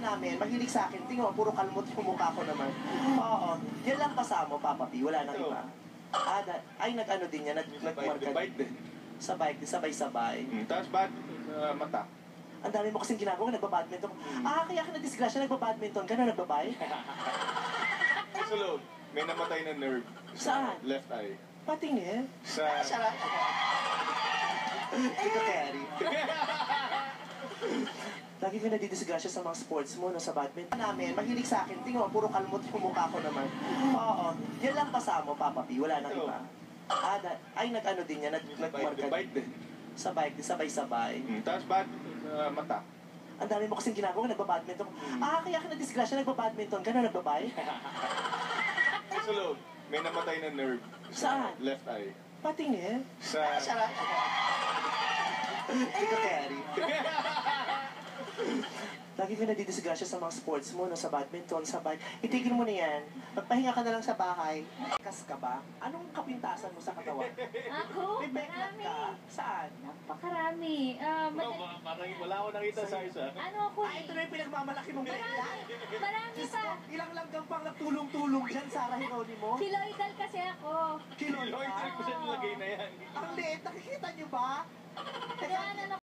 namin, mahilig sa akin. Tingnan mo, puro kalmot yung mukha ko naman. Oo. Yan lang kasama, Papa P. Wala nang iba. Ay, nag-ano din yan. Nag-marka Bike din. sa bike din, sabay-sabay. Tapos mata. Ang dami mo kasing ginagawa, nagbabadminton. Kaya ka na-disgrasya, nagbabadminton ka na, nagbabay? Sa loob, may namatay na nerve. Saan? Left eye. Patingin. Sa... Sarap. Hindi ko carry. Lagi ka nadidisgrasya sa mga sports mo, no, sa badminton. Namin, mahilig sa akin. Tingnan mo, puro kalmot yung mukha ko naman. Oo. Yan lang kasama, Papa P. Wala nang iba. Ay, nag-ano din yan. Nag-marka Bike din. sa bike din, sabay-sabay. Tapos mata. Ang dami mo kasing ginagawa, nagbabadminton. Kaya ka na-disgrasya, nagbabadminton ka na, nagbabay? Sa loob, may namatay na nerve. Saan? Left eye. Patingin. Sa... Sarap. Hindi ko carry. Lagi ka nadidisgrasya sa mga sports mo, no, sa badminton, sa bike. Itigil mo na yan. Magpahinga ka na lang sa bahay. Kas ka ba? Anong kapintasan mo sa katawan? Ako? May backlat Marami. ka? Saan? Napakarami. Parang wala ko nakita sa isa. Ano ako Ito na yung pinagmamalaki mong backlat. Marami pa. Ilang langgam pang nagtulong-tulong dyan, Sarah Heronimo? Kiloidal kasi ako. Kiloy Lloyd, ka? ko siya nilagay na yan. Ang liit, nakikita niyo ba? Kaya ano